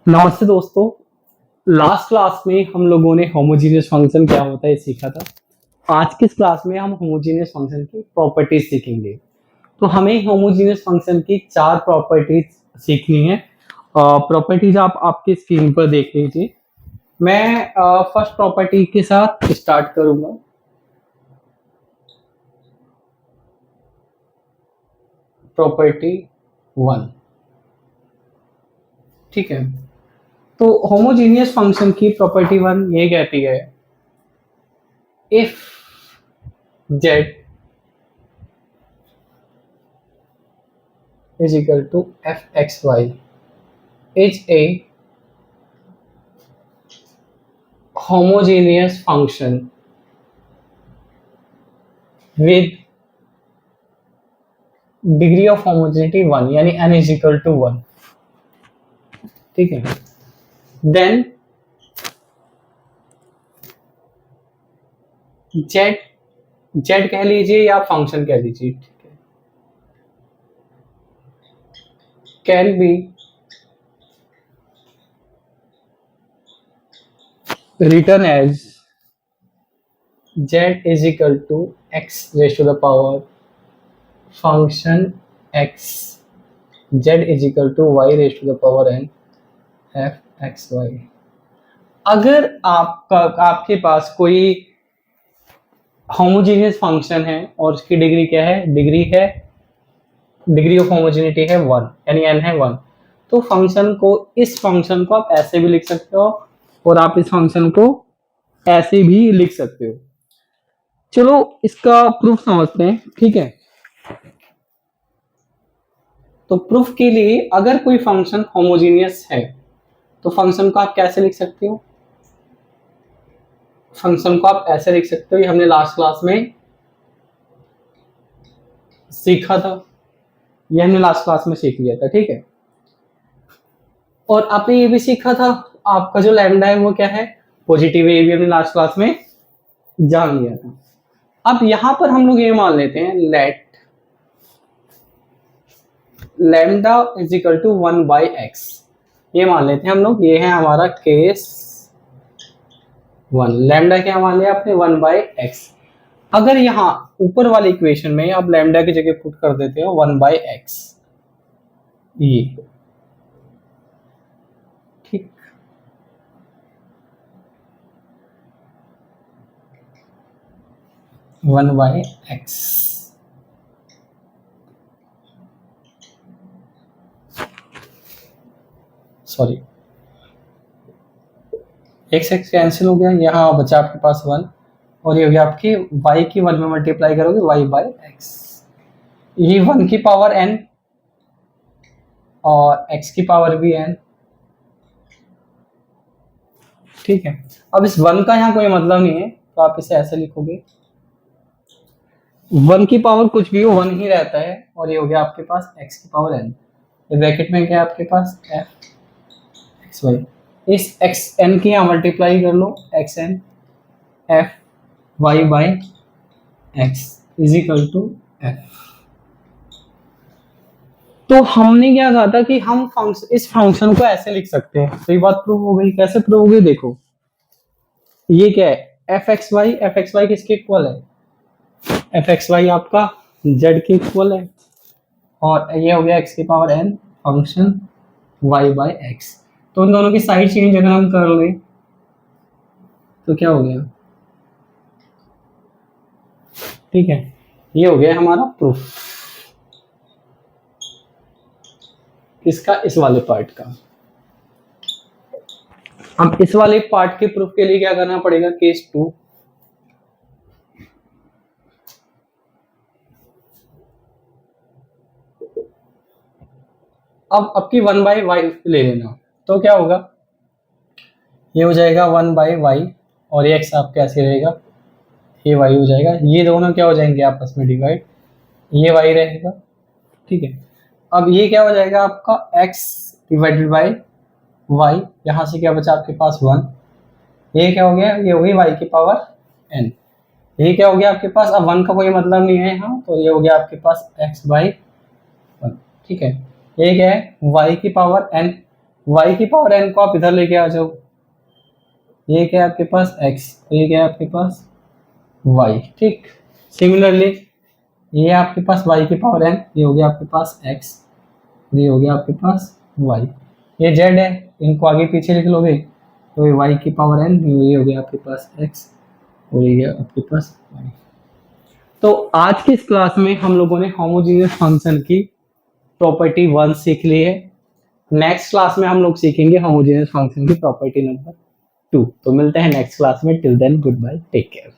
नमस्ते दोस्तों। Last class में हम लोगों ने होमोजीनियस फंक्शन क्या होता है सीखा था। आज की इस क्लास में हम होमोजीनियस फंक्शन की प्रॉपर्टीज सीखेंगे। तो हमें होमोजीनियस फंक्शन की चार प्रॉपर्टीज सीखनी है। प्रॉपर्टीज आप आपके स्क्रीन पर देख लीजिए। मैं फर्स्ट प्रॉपर्टी के साथ स्टार्ट करूंगा। प्रॉपर्टी 1, ठीक है। तो होमोजीनियस फंक्शन की प्रॉपर्टी 1 ये कहती है, if z is equal to fxy is a homogeneous function with degree of homogeneity 1, यानी n is equal to 1, ठीक है। देन z कह लीजिए या फंक्शन कह लीजिए, ठीक है, can be written as z is equal to x raised to the power function x, z is equal to y raised to the power n f x y। अगर आपके पास कोई होमोजीनियस फंक्शन है और उसकी डिग्री क्या है, degree of homogeneity है 1, यानी n है 1, तो इस फंक्शन को आप ऐसे भी लिख सकते हो और आप इस फंक्शन को ऐसे भी लिख सकते हो। चलो इसका प्रूफ समझते हैं, ठीक है। तो प्रूफ के लिए अगर कोई फंक्शन होमोजीनियस है तो फंक्शन को आप कैसे लिख सकते हो, फंक्शन को आप ऐसे लिख सकते हो। ये हमने लास्ट क्लास में सीखा था, ये हमने लास्ट क्लास में सीख लिया था, ठीक है। और आपने ये भी सीखा था, आपका जो लैम्डा है वो क्या है, पॉजिटिव है, ये भी हमने लास्ट क्लास में जान लिया था। अब यहां पर हम लोग ये मान लेते हैं, let lambda is equal to 1/x, ये मान लेते हैं हम लोग। ये है हमारा केस 1। लैम्डा क्या मान लिया आपने, 1/x। अगर यहाँ ऊपर वाले इक्वेशन में आप लैम्डा की जगह पुट कर देते हो 1/x, ये ठीक, one by x, sorry x x cancel हो गया, यहाँ बचा आपके पास 1 और ये हो गया आपकी y की 1 में मल्टीप्लाई करोगे y/x, ये 1 की पावर n और x की पावर भी n, ठीक है। अब इस 1 का यहाँ कोई मतलब नहीं है तो आप इसे ऐसे लिखोगे, 1 की पावर कुछ भी हो 1 ही रहता है, और ये हो गया आपके पास x की पावर n, ये ब्रैकेट में क्या है आपके पास f(x, y), इस xn की यहाँ मल्टीप्लाई कर लो, xn f(y/x) is equal to f। तो हमने क्या कहा था कि हम इस फंक्शन को ऐसे लिख सकते हैं, तो ये बात प्रूव हो गई। कैसे प्रूव हो गई, देखो ये क्या है, fxy किसके इक्वल है, fxy आपका z के इक्वल है, और ये हो गया x की पावर n फंक्शन y/x। तो उन दोनों की साइड चेंज अगर हम कर लें तो क्या हो गया, ठीक है, ये हो गया हमारा प्रूफ इसका, इस वाले पार्ट का। अब इस वाले पार्ट के प्रूफ के लिए क्या करना पड़ेगा, केस 2। अब आपकी 1/y ले लेना, तो क्या होगा, ये हो जाएगा 1/y और ये x आपका ऐसे रहेगा, ये y हो जाएगा, ये दोनों क्या हो जाएंगे आपस में डिवाइड, ये y रहेगा, ठीक है। अब ये क्या हो जाएगा आपका x डिवाइडेड बाई y, यहाँ से क्या बचा आपके पास 1, ये क्या हो गया, ये हो गई y की पावर n, ये क्या हो गया आपके पास, अब 1 का कोई मतलब नहीं है यहाँ, तो ये हो गया आपके पास x/1, ठीक है। ये क्या है y की पावर n, y की पावर n को आप इधर लेके आ जाओ, ये क्या है आपके पास x, ये क्या है आपके पास y, ठीक। सिमिलरली ये आपके पास y की पावर n, ये हो गया आपके पास x, ये हो गया आपके पास y, ये z है, इनको आगे पीछे लिख लोगे तो ये y की पावर n, ये हो गया आपके पास x और ये गया आपके पास y। तो आज की इस क्लास में हम लोगों ने होमोजेनियस फंक्शन की प्रॉपर्टी 1 सीख ली है। नेक्स्ट क्लास में हम लोग सीखेंगे होमोजेनियस फंक्शन की प्रॉपर्टी नंबर 2। तो मिलते हैं नेक्स्ट क्लास में, till then goodbye, take care.